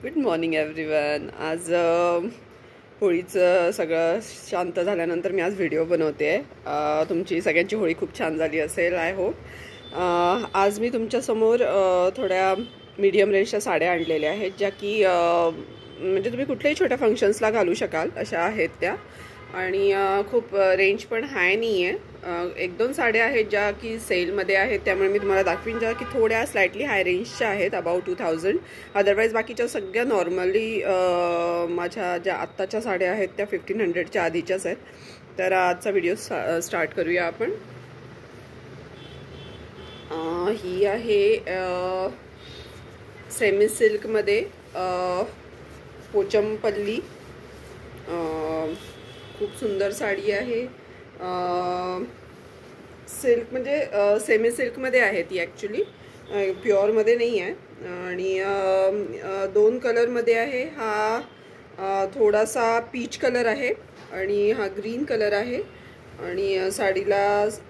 Good morning everyone. आज होळीचं सगळं शांत झाल्यानंतर मी आज व्हिडिओ बनवते आहे. तुमची सगळ्यांची होळी खूप छान झाली असेल आय होप. आज मी तुमच्यासमोर थोड्या मीडियम रेंजच्या साड्या आणलेल्या आहेत, ज्या की म्हणजे तुम्ही कुठल्याही छोट्या फंक्शन्सला घालू शकाल अशा आहेत त्या. आणि खूप रेंज पण हाय नाही आहे. एक दोन साड्या आहेत ज्या की सेलमध्ये आहेत, त्यामुळे मी तुम्हाला दाखवीन, ज्या की थोड्या स्लाइटली हाय रेंजच्या आहेत, अबाउट 2000. अदरवाईज बाकीच्या सगळ्या नॉर्मली माझ्या ज्या आत्ताच्या साड्या आहेत त्या 1500च्या आधीच्याच आहेत. तर आजचा व्हिडिओ स्टार्ट करूया आपण. ही आहे सेमी सिल्कमध्ये पोचमपल्ली. खूप सुंदर साडी आहे. सिल्क म्हणजे सेमी सिल्कमध्ये आहे ती, ॲक्च्युली प्युअरमध्ये नाही आहे. आणि दोन कलरमध्ये आहे. हा थोडासा पीच कलर आहे आणि हा ग्रीन कलर आहे. आणि साडीला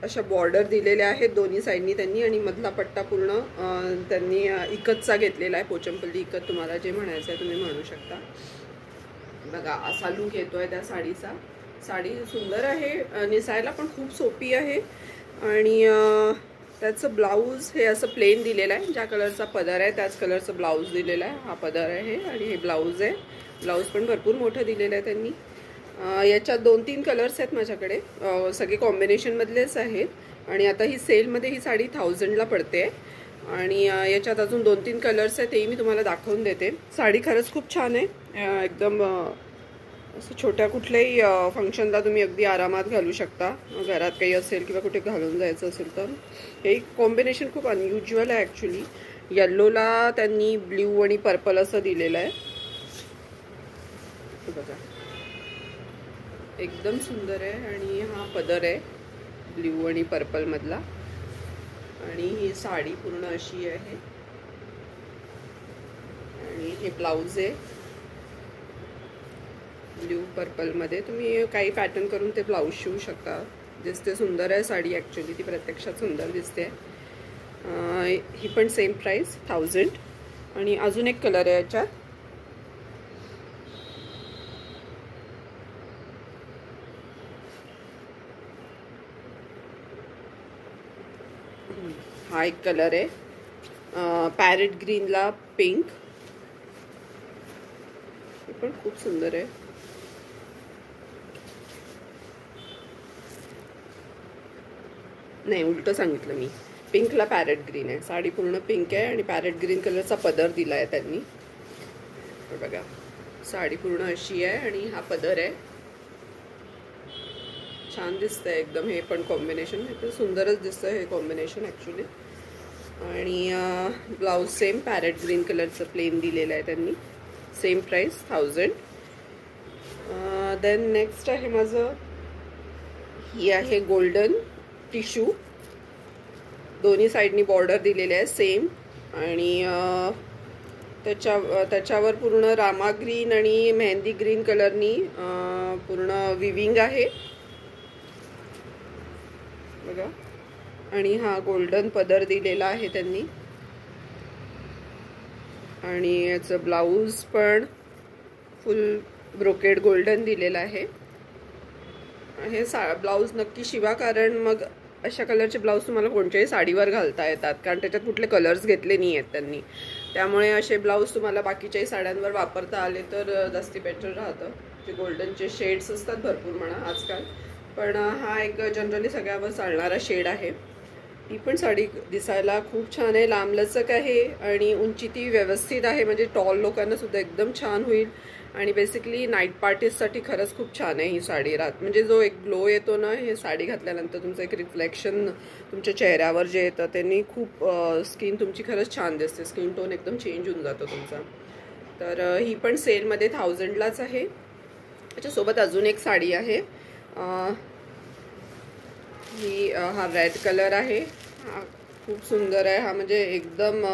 अशा बॉर्डर दिलेल्या आहेत दोन्ही साईडनी त्यांनी, आणि मधला पट्टा पूर्ण त्यांनी इकतचा घेतलेला आहे. पोचमपल्ली इकत तुम्हाला जे म्हणायचं आहे तुम्ही म्हणू शकता. बघा असा लुक येतो आहे त्या साडीचा. साडी सुंदर आहे, नेसायला पण खूप सोपी आहे. आणि त्याचं ब्लाऊज हे असं प्लेन दिलेलं आहे. ज्या कलरचा पदर आहे त्याच कलरचं ब्लाऊज दिलेलं आहे. हा पदर आहे आणि हे ब्लाऊज आहे. ब्लाऊज पण भरपूर मोठं दिलेलं आहे त्यांनी. याच्यात 2-3 कलर्स आहेत माझ्याकडे, सगळे कॉम्बिनेशनमधलेच आहेत. आणि आता ही सेलमध्ये ही साडी 1000ला पडते. आणि याच्यात अजून 2-3 कलर्स आहेत, तेही मी तुम्हाला दाखवून देते. साडी खरंच खूप छान आहे. एकदम असं छोट्या कुठल्याही फंक्शनला तुम्ही अगदी आरामात घालू शकता. घरात काही असेल किंवा कुठे घालून जायचं असेल तर. हे कॉम्बिनेशन खूप अनयुज्युअल आहे ॲक्च्युली. येल्लोला त्यांनी ब्ल्यू आणि पर्पल असं दिलेलं आहे. बघा एकदम सुंदर आहे. आणि हा पदर आहे ब्ल्यू आणि पर्पलमधला. आणि ही साडी पूर्ण अशी आहे. आणि हे ब्लाऊज आहे ब्ल्यू पर्पलमध्ये. तुम्ही काही पॅटर्न करून ते ब्लाऊज शिवू शकता. दिसते सुंदर आहे साडी, ॲक्च्युली ती प्रत्यक्षात सुंदर दिसते. ही पण सेम प्राईस 1000. आणि अजून एक कलर आहे याच्यात. हा एक कलर आहे पॅरेट ग्रीनला पिंक. हे पण खूप सुंदर आहे. नाही, उलटं सांगितलं मी. पिंकला पॅरेट ग्रीन आहे. साडी पूर्ण पिंक आहे आणि पॅरेट ग्रीन कलरचा पदर दिला आहे त्यांनी. बघा साडी पूर्ण अशी आहे आणि हा पदर आहे. छान दिसतंय एकदम. हे पण कॉम्बिनेशन हे सुंदरच दिसतं हे कॉम्बिनेशन ॲक्च्युली. आणि ब्लाऊज सेम पॅरेट ग्रीन कलरचं प्लेन दिलेलं आहे त्यांनी. Same price 1000. देन नेक्स्ट आहे माझं, ही आहे गोल्डन टिश्यू. दोन्ही साईडनी बॉर्डर दिलेले आहे सेम. आणि त्याच्यावर पूर्ण रामा ग्रीन आणि मेहंदी ग्रीन कलरनी पूर्ण विविंग आहे बघा. आणि हा गोल्डन पदर दिलेला आहे त्यांनी. आणि याचं ब्लाऊज पण फुल ब्रोकेड गोल्डन दिलेलं आहे. हे ब्लाऊज नक्की शिवा, कारण मग अशा कलरचे ब्लाऊज तुम्हाला कोणत्याही साडीवर घालता येतात, कारण त्याच्यात कुठले कलर्स घेतले नाही आहेत त्यांनी. त्यामुळे असे ब्लाऊज तुम्हाला बाकीच्याही साड्यांवर वापरता आले तर जास्ती बेटर राहतं. जे गोल्डनचे शेड्स असतात भरपूर म्हणा आजकाल, पण हा एक जनरली सगळ्यावर चालणारा शेड आहे. ही पण साडी दिसायला खूप छान आहे. लांबलचक आहे आणि उंची ती व्यवस्थित आहे, म्हणजे टॉल लोकांना सुद्धा एकदम छान होईल. आणि बेसिकली नाईट पार्टीजसाठी खरंच खूप छान आहे ही साडी. म्हणजे जो एक ग्लो येतो ना हे साडी घातल्यानंतर, तुमचं एक रिफ्लेक्शन तुमच्या चेहऱ्यावर जे येतं त्यांनी खूप स्किन तुमची खरंच छान दिसते. स्किन टोन एकदम चेंज होऊन जातो तुमचा. तर ही पण सेलमध्ये 1000लाच आहे. त्याच्यासोबत अजून एक साडी आहे. हा रेड कलर आहे. हा खूप सुंदर आहे. हा म्हणजे एकदम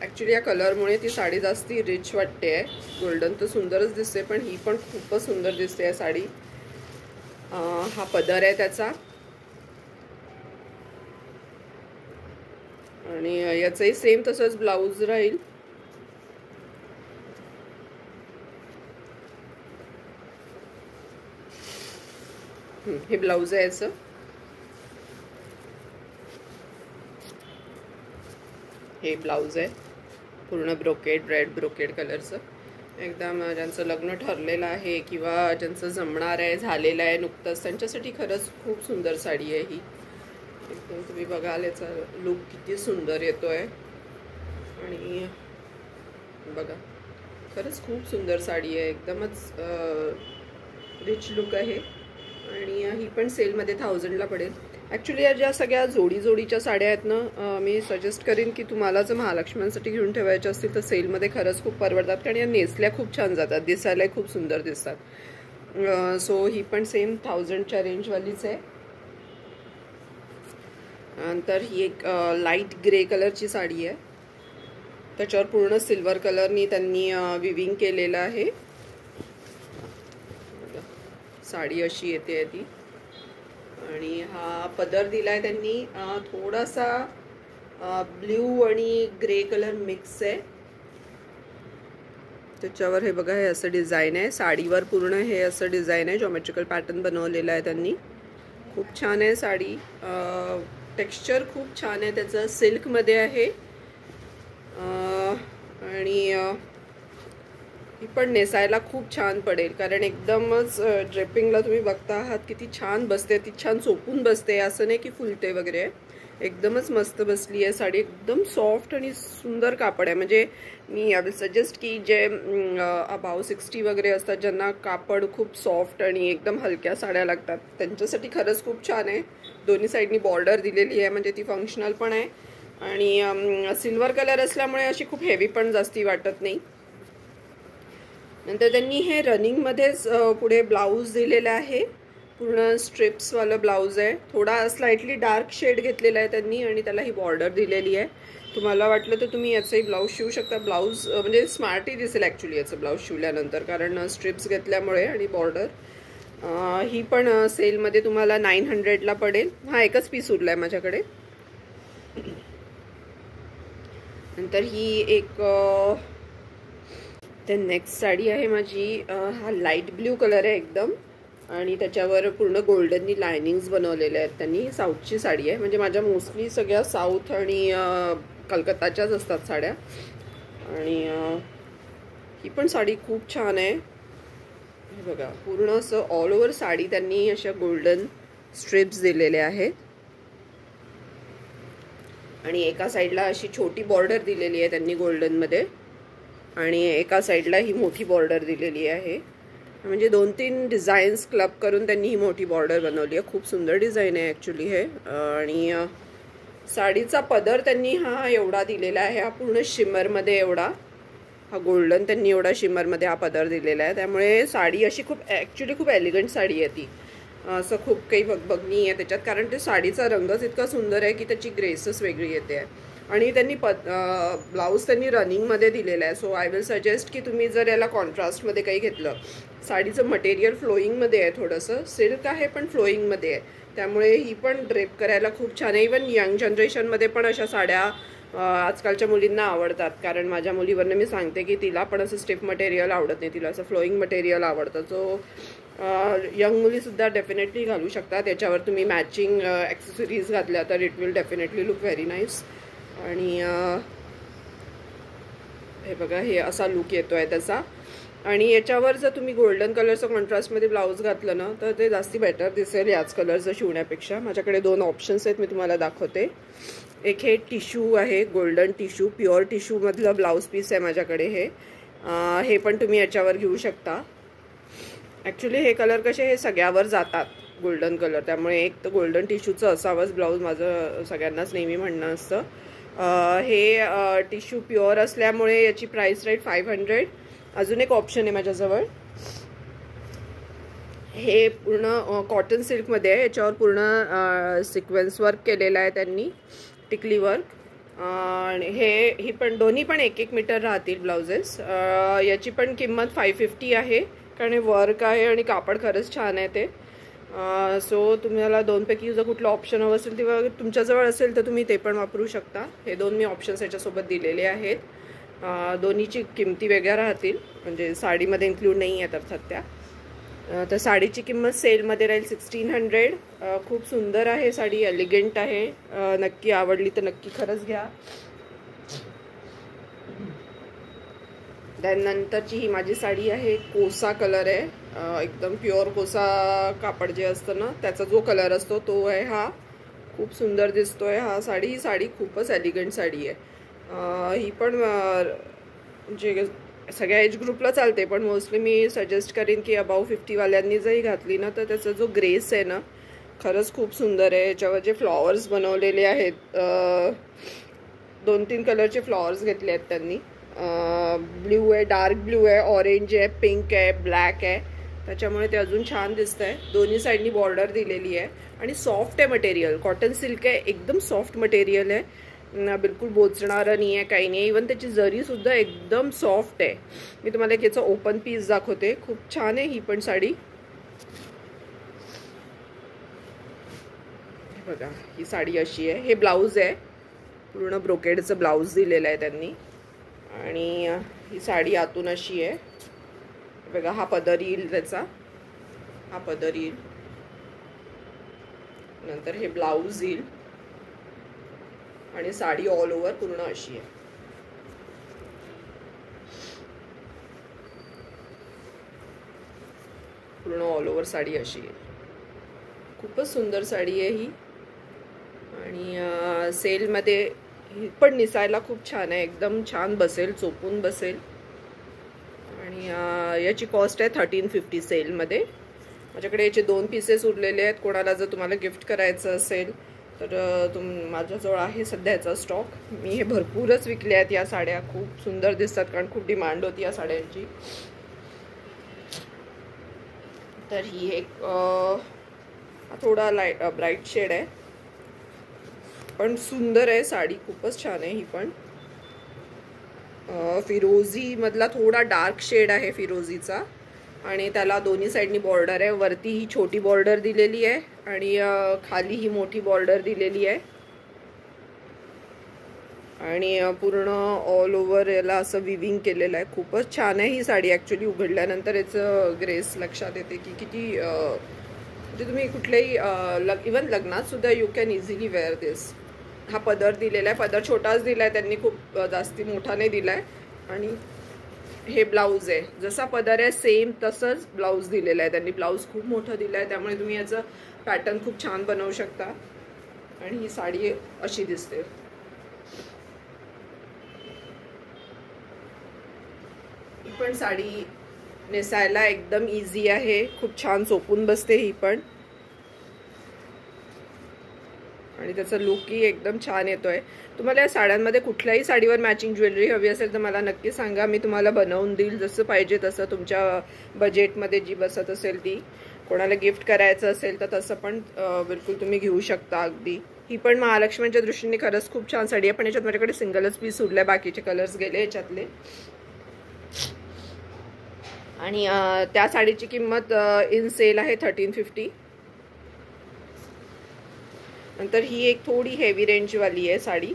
ॲक्च्युली या कलरमुळे ती साडी जास्ती रिच वाटते आहे. गोल्डन तर सुंदरच दिसते, पण ही पण खूपच सुंदर दिसते आहे साडी. हा पदर आहे त्याचा. आणि याचंही सेम तसंच ब्लाऊज राहील. हे ब्लाऊज आहे याचं. हे ब्लाऊज आहे पूर्ण ब्रोकेड, रेड ब्रोकेड कलरचं. एकदम ज्यांचं लग्न ठरलेलं आहे किंवा ज्यांचं जमणार आहे, झालेलं आहे नुकतंच, त्यांच्यासाठी खरंच खूप सुंदर साडी आहे ही. एकदम तुम्ही बघाल याचा लुक किती सुंदर येतो आहे. आणि बघा खरंच खूप सुंदर साडी आहे, एकदमच रिच लुक आहे. आणि ही पण सेलमध्ये 1000ला पडेल. ॲक्च्युली या ज्या सगळ्या जोडीच्या साड्या आहेत ना, मी सजेस्ट करीन की तुम्हाला जर महालक्ष्म्यांसाठी घेऊन ठेवायच्या असतील तर सेलमध्ये खरंच खूप परवडतात, कारण या नेसल्या खूप छान जातात, दिसायलाही खूप सुंदर दिसतात. सो ही पण सेम 1000च्या रेंजवालीच आहे. नंतर ही एक लाईट ग्रे कलरची साडी आहे, त्याच्यावर पूर्ण सिल्वर कलरनी त्यांनी विविंग केलेलं आहे. साडी अशी येते ती. आणि हा पदर दिलाय त्यांनी थोडासा ब्ल्यू आणि ग्रे कलर मिक्स आहे. त्याच्यावर हे बघा, हे असं डिझाईन आहे साडीवर, पूर्ण हे असं डिझाईन आहे, जॉमेट्रिकल पॅटर्न बनवलेला आहे त्यांनी. खूप छान आहे साडी, टेक्स्चर खूप छान आहे त्याचं, सिल्कमध्ये आहे. आणि ही पण नेसायला खूप छान पडेल, कारण एकदमच ड्रेपिंगला तुम्ही बघता आहात किती छान बसते, ती छान चोपून बसते, असं नाही की फुलते वगैरे. एकदमच मस्त बसली आहे साडी, एकदम सॉफ्ट आणि सुंदर कापड आहे. म्हणजे मी आय विल सजेस्ट की जे अबाव 60 वगैरे असतात, ज्यांना कापड खूप सॉफ्ट आणि एकदम हलक्या साड्या लागतात, त्यांच्यासाठी खरंच खूप छान आहे. दोन्ही साईडनी बॉर्डर दिलेली आहे, म्हणजे ती फंक्शनल पण आहे आणि सिल्वर कलर असल्यामुळे अशी खूप हेवी पण जास्ती वाटत नाही. नंतर त्यांनी हे रनिंगमध्येच पुढे ब्लाऊज दिलेला आहे, पूर्ण स्ट्रिप्सवालं ब्लाऊज आहे. थोडा स्लाइटली डार्क शेड घेतलेला आहे त्यांनी आणि त्याला ही बॉर्डर दिलेली आहे. तुम्हाला वाटलं तर तुम्ही याचंही ब्लाऊज शिवू शकता. ब्लाऊज म्हणजे स्मार्टही दिसेल ॲक्च्युली याचं ब्लाऊज शिवल्यानंतर, कारण स्ट्रिप्स घेतल्यामुळे आणि बॉर्डर. ही पण सेलमध्ये तुम्हाला 900ला पडेल. हा एकच पीस उरला आहे माझ्याकडे. नंतर ही एक ते नेक्स्ट साडी आहे माझी. हा लाईट ब्ल्यू कलर आहे एकदम आणि त्याच्यावर पूर्ण गोल्डननी लायनिंग्स बनवलेले आहेत त्यांनी. साऊथची साडी आहे, म्हणजे माझ्या मोस्टली सगळ्या साऊथ आणि कलकत्ताच्याच असतात साड्या. आणि ही पण साडी खूप छान आहे. हे बघा, पूर्ण असं ऑल ओव्हर साडी त्यांनी अशा गोल्डन स्ट्रिप्स दिलेल्या आहेत आणि एका साईडला अशी छोटी बॉर्डर दिलेली आहे त्यांनी गोल्डनमध्ये आणि एका साईडला ही मोठी बॉर्डर दिलेली आहे. म्हणजे 2-3 डिझाईन्स क्लब करून त्यांनी ही मोठी बॉर्डर बनवली आहे. खूप सुंदर डिझाईन आहे ॲक्च्युली हे. आणि साडीचा पदर त्यांनी हा एवढा दिलेला आहे, हा पूर्ण शिमरमध्ये एवढा, हा गोल्डन त्यांनी एवढा शिमरमध्ये हा पदर दिलेला आहे. त्यामुळे साडी अशी खूप ॲक्च्युली खूप एलिगंट साडी आहे ती. असं खूप काही बघणी आहे त्याच्यात, कारण ते साडीचा रंगच इतका सुंदर आहे की त्याची ग्रेसच वेगळी येते आहे. आणि त्यांनी ब्लाऊज त्यांनी रनिंगमध्ये दिलेला आहे. सो आय विल सजेस्ट की तुम्ही जर याला कॉन्ट्रास्टमध्ये काही घेतलं, साडीचं मटेरियल फ्लोईंगमध्ये आहे, थोडंसं सिल्क आहे पण फ्लोईंगमध्ये आहे, त्यामुळे ही पण ड्रेप करायला खूप छान आहे. इवन यंग जनरेशनमध्ये पण अशा साड्या आजकालच्या मुलींना आवडतात, कारण माझ्या मुलीवरनं मी सांगते की तिला पण असं स्टिफ मटेरियल आवडत नाही, तिला असं फ्लोईंग मटेरियल आवडतं. सो यंग मुलीसुद्धा डेफिनेटली घालू शकतात. त्याच्यावर तुम्ही मॅचिंग ॲक्सेसरीज घातल्या तर it will definitely look very nice. आणि हे बघा, हे असा लुक येतो आहे त्याचा. आणि याच्यावर जर तुम्ही गोल्डन कलरचं कॉन्ट्रास्टमध्ये ब्लाऊज घातलं ना तर ते जास्ती बेटर दिसेल याच कलरचं शिवण्यापेक्षा. माझ्याकडे 2 ऑप्शन्स आहेत, मी तुम्हाला दाखवते. एक हे टिश्यू आहे, गोल्डन टिश्यू, प्युअर टिश्यूमधलं ब्लाऊज पीस आहे माझ्याकडे. हे पण तुम्ही याच्यावर घेऊ शकता. ॲक्च्युली हे कलर कसे हे सगळ्यावर जातात, गोल्डन कलर, त्यामुळे एक तर गोल्डन टिश्यूचं असावंच ब्लाऊज, माझं सगळ्यांनाच नेहमी म्हणणं असतं. हे टिश्यू प्युअर असल्यामुळे याची प्राईस राईट 500. अजून एक ऑप्शन आहे माझ्याजवळ, हे पूर्ण कॉटन सिल्कमध्ये आहे, याच्यावर पूर्ण सिक्वेन्स वर्क केलेलं आहे त्यांनी, टिकली वर्क. आणि ही पण दोन्ही पण 1-1 मीटर राहतील ब्लाउजेस. याची पण किंमत 550 आहे, कारण हे वर्क आहे आणि कापड खरंच छान आहे ते. सो तुम्हाला 2पैकी जर कुठलं ऑप्शन हवं असेल किंवा तुमच्याजवळ असेल तर तुम्ही ते पण वापरू शकता. हे 2 मी ऑप्शन्स याच्यासोबत दिलेले आहेत. दोन्हीची किमती वेगळ्या राहतील, म्हणजे साडीमध्ये इन्क्लूड नाही आहेत अर्थात त्या. तर साडीची किंमत सेलमध्ये राहील 1600. खूप सुंदर आहे साडी, एलिगंट आहे. नक्की आवडली तर नक्की खरंच घ्या. त्यानंतरची ही माझी साडी आहे, कोसा कलर आहे. एकदम प्युअर कोसा कापड जे असतं ना त्याचा जो कलर असतो तो आहे हा. खूप सुंदर दिसतोय हा साडी. ही साडी खूपच एलिगंट साडी आहे. ही पण म्हणजे सगळ्या एज ग्रुपला चालते, पण मोस्टली मी सजेस्ट करीन की अबाव 50 वाल्यांनी जरी घातली ना तर त्याचा जो ग्रेस आहे ना खरंच खूप सुंदर आहे. याच्यावर जे फ्लॉवर्स बनवलेले आहेत, 2-3 कलरचे फ्लॉवर्स घेतले आहेत त्यांनी. ब्ल्यू आहे, डार्क ब्ल्यू आहे, ऑरेंज आहे, पिंक आहे, ब्लॅक आहे. त्याच्यामुळे ते अजून छान दिसत आहे. दोन्ही साईडनी बॉर्डर दिलेली आहे आणि सॉफ्ट आहे मटेरियल. कॉटन सिल्क आहे, एकदम सॉफ्ट मटेरियल आहे. बिलकुल बोचणारं नाही आहे, काही नाही. इवन त्याची जरीसुद्धा एकदम सॉफ्ट आहे. मी तुम्हाला एक याचा ओपन पीस दाखवते. खूप छान आहे ही पण साडी. बघा ही साडी अशी आहे. हे ब्लाऊज आहे, पूर्ण ब्रोकेडचं ब्लाऊज दिलेलं आहे त्यांनी. आणि ही साडी आतून अशी आहे. बघा हा पदर येईल त्याचा, हा पदर येईल. नंतर हे ब्लाऊज येईल आणि साडी ऑल ओव्हर पूर्ण अशी आहे. पूर्ण ऑल ओव्हर साडी अशी आहे. खूपच सुंदर साडी आहे ही. आणि सेलमध्ये ही पण निसायला खूप छान आहे, एकदम छान बसेल, चोपून बसेल. आणि याची कॉस्ट आहे 1350 सेलमध्ये. माझ्याकडे याचे 2 पीसेस उरलेले आहेत. कोणाला जर तुम्हाला गिफ्ट करायचं असेल तर माझ्याजवळ आहे सध्या याचा स्टॉक. मी हे भरपूरच विकले आहेत या साड्या. खूप सुंदर दिसतात कारण खूप डिमांड होती या साड्यांची. तर ही एक थोडा ब्राईट शेड आहे, पण सुंदर आहे साडी. खूपच छान आहे ही पण. फिरोझी मधला थोडा डार्क शेड आहे फिरोझीचा. आणि त्याला दोन्ही साईडनी बॉर्डर आहे. वरती ही छोटी बॉर्डर दिलेली आहे आणि खाली ही मोठी बॉर्डर दिलेली आहे. आणि पूर्ण ऑल ओव्हर याला असं विविंग केलेलं आहे. खूपच छान आहे ही साडी. ॲक्च्युली उघडल्यानंतर याचं ग्रेस लक्षात येते की किती म्हणजे तुम्ही कुठल्याही इवन लग्नात सुद्धा यू कॅन इझिली वेअर दिस. हा पदर दिलेला आहे, पदर छोटाच दिला आहे त्यांनी, खूप जास्ती मोठा नाही दिला आहे. आणि हे ब्लाऊज आहे, जसा पदर आहे सेम तसंच ब्लाऊज दिलेला आहे त्यांनी. ब्लाऊज खूप मोठं दिलं आहे, त्यामुळे तुम्ही याचं पॅटर्न खूप छान बनवू शकता. आणि ही साडी अशी दिसते. ही पण साडी नेसायला एकदम इझी आहे, खूप छान चोपून बसते ही पण. आणि त्याचा लुकही एकदम छान येतोय. तुम्हाला या साड्यांमध्ये कुठल्याही साडीवर मॅचिंग ज्वेलरी हवी असेल तर मला नक्की सांगा, मी तुम्हाला बनवून देईल जसं पाहिजे तसं, तुमच्या बजेटमध्ये जी बसत असेल ती. कोणाला गिफ्ट करायचं असेल तर तसं पण बिलकुल तुम्ही घेऊ शकता अगदी. ही पण महालक्ष्मीच्या दृष्टीने खरंच खूप छान साडी आहे, पण याच्यात माझ्याकडे सिंगलच पीस उरले, बाकीचे कलर्स गेले याच्यातले. आणि त्या साडीची किंमत इन सेल आहे 1350. नंतर ही एक थोडी हेवी रेंजवाली आहे साडी,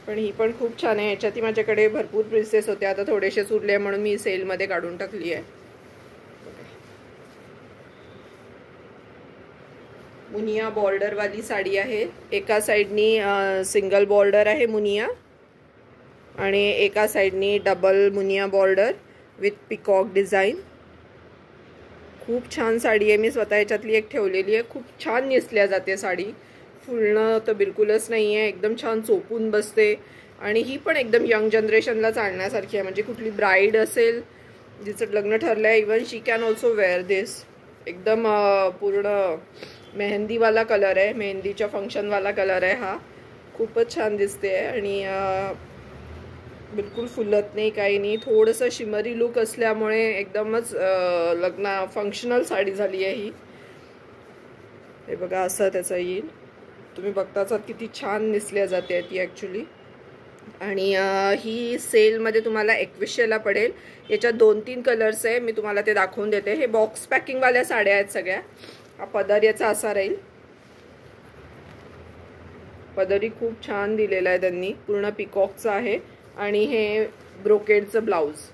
पण ही पण खूप छान आहे. याच्यातही माझ्याकडे भरपूर पीसेस होते, आता थोडेसे उरले म्हणून मी सेलमध्ये काढून टाकली आहे. मुनिया बॉर्डरवाली साडी आहे. एका साईडनी सिंगल बॉर्डर आहे मुनिया आणि एका साईडनी double Muniya border with peacock design. खूप छान साडी आहे. मी स्वतः याच्यातली एक ठेवलेली आहे. खूप छान नेसल्या जाते साडी. फुलणं तर बिलकुलच नाही आहे, एकदम छान चोपून बसते. आणि ही पण एकदम यंग जनरेशनला चालण्यासारखी आहे. म्हणजे कुठली ब्राईड असेल जिचं लग्न ठरलं आहे, even she can also wear this. एकदम पूर्ण मेहंदीवाला कलर आहे, मेहंदीच्या फंक्शनवाला कलर आहे हा. खूपच छान दिसते आणि बिलकुल फुलत नाही, काही नाही. थोडंसं शिमरी लुक असल्यामुळे एकदमच लग्न फंक्शनल साडी झाली आहे ही. हे बघा असं त्याचं येईल. तुम्ही बघताच किती छान नेसल्या जाते ती ॲक्च्युली. आणि ही सेलमध्ये तुम्हाला 2100ला पडेल. याच्यात 2-3 कलर्स आहे, मी तुम्हाला ते दाखवून देते. हे बॉक्स पॅकिंगवाल्या साड्या आहेत सगळ्या. हा पदर याचा असा राहील. पदरी खूप छान दिलेला आहे त्यांनी, पूर्ण पिकॉकचा आहे. आणि हे ब्रोकेडचं ब्लाऊज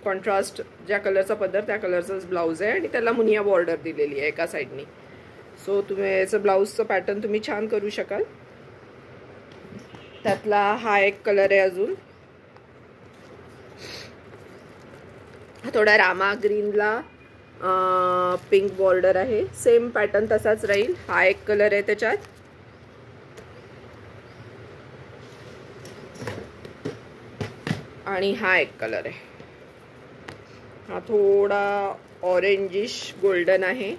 कॉन्ट्रास्ट ज्या कलरचा पदर त्या कलरचाच ब्लाऊज आहे आणि त्याला मुनिया बॉर्डर दिलेली आहे एका साईडनी. सो तुम्ही याचं ब्लाऊजचं पॅटर्न तुम्ही छान करू शकाल. त्यातला हा एक कलर आहे अजून, थोडा रामा ग्रीनला पिंक बॉर्डर आहे. सेम पॅटर्न तसाच राहील. हा एक कलर आहे त्याच्यात. आणि हा एक कलर आहे, हा थोडा ऑरेंजिश गोल्डन आहे.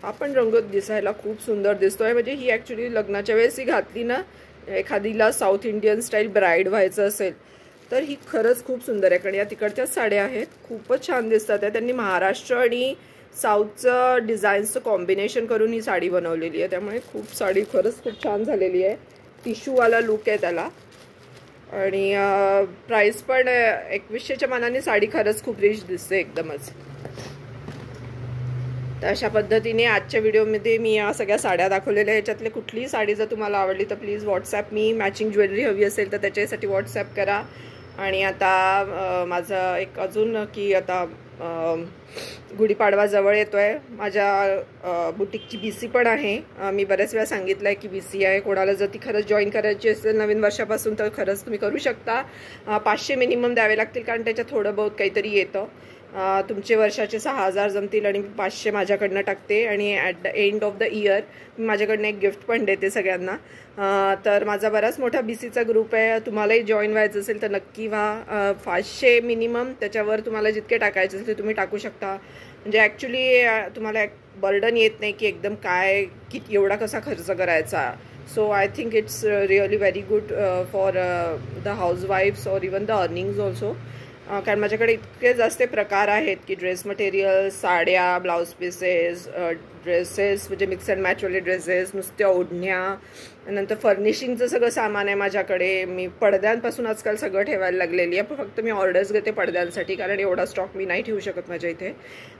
हा पण रंग दिसायला खूप सुंदर दिसतोय. म्हणजे ही ॲक्च्युली लग्नाच्या वेळेस ही घातली ना, एखादीला साऊथ इंडियन स्टाईल ब्राईड व्हायचं असेल तर ही खरंच खूप सुंदर आहे. कारण या तिकडच्याच साड्या आहेत, खूपच छान दिसतात आहे. त्यांनी महाराष्ट्र आणि साऊथचं डिझाईन्सचं कॉम्बिनेशन करून ही साडी बनवलेली आहे. त्यामुळे खूप साडी खरंच खूप छान झालेली आहे. टिश्यूवाला लुक आहे त्याला. आणि प्राइस पण 2100च्या मानाने साडी खरंच खूप रिच दिसते एकदमच. तर अशा पद्धतीने आजच्या व्हिडिओमध्ये मी या सगळ्या साड्या दाखवलेल्या. याच्यातले कुठलीही साडी जर तुम्हाला आवडली तर please WhatsApp me. Matching jewellery हवी असेल तर त्याच्यासाठी व्हॉट्सॲप करा. आणि आता माझं एक अजून की आता गुढीपाडवा जवळ येतो आहे. माझ्या बुटीकची BC पण आहे. मी बऱ्याच वेळा सांगितलं आहे की BC आहे. कोणाला जर ती खरंच जॉईन करायची असेल नवीन वर्षापासून तर खरंच तुम्ही करू शकता. 500 मिनिमम द्यावे लागतील कारण त्याच्यात थोडं बहुत काहीतरी येतं. तुमचे वर्षाचे 6000 जमतील आणि 500 माझ्याकडनं टाकते. आणि at the end of the year मी माझ्याकडनं एक गिफ्ट पण देते सगळ्यांना. तर माझा बराच मोठा BCचा ग्रुप आहे. तुम्हालाही जॉईन व्हायचं असेल तर नक्की व्हा. 500 मिनिमम, त्याच्यावर तुम्हाला जितके टाकायचे असेल ते तुम्ही टाकू शकता. म्हणजे ॲक्च्युली तुम्हाला एक बर्डन येत नाही की एकदम काय किती एवढा कसा खर्च करायचा. So I think it's really very good for the हाऊसवाईफ्स or even the earnings also. कारण माझ्याकडे इतके जास्त प्रकार आहेत की ड्रेस मटेरियल, साड्या, ब्लाऊज पीसेस, ड्रेसेस म्हणजे मिक्स अँड मॅचवाले ड्रेसेस, नुसत्या ओढण्या, नंतर फर्निशिंगचं सगळं सामान आहे माझ्याकडे. मी पडद्यांपासून आजकाल सगळं ठेवायला लागलेली आहे. फक्त मी ऑर्डर्स घेते पडद्यांसाठी कारण एवढा स्टॉक मी नाही ठेवू शकत माझ्या इथे.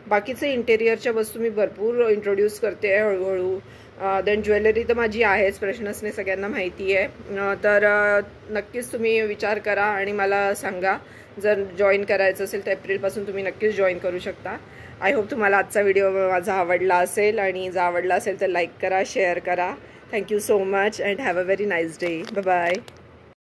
बाकीचे इंटेरियरच्या वस्तू मी भरपूर इंट्रोड्यूस करते हळूहळू. देन ज्वेलरी तर माझी आहेच, प्रश्नच नाही, सगळ्यांना माहिती आहे. तर नक्कीच तुम्ही विचार करा आणि मला सांगा. जर जॉईन करायचं असेल तर एप्रिलपासून तुम्ही नक्कीच जॉईन करू शकता. आय होप तुम्हाला आजचा व्हिडिओ माझा आवडला असेल. आणि जर आवडला असेल तर लाईक करा, शेअर करा. Thank you so much and have a very nice day. Bye bye.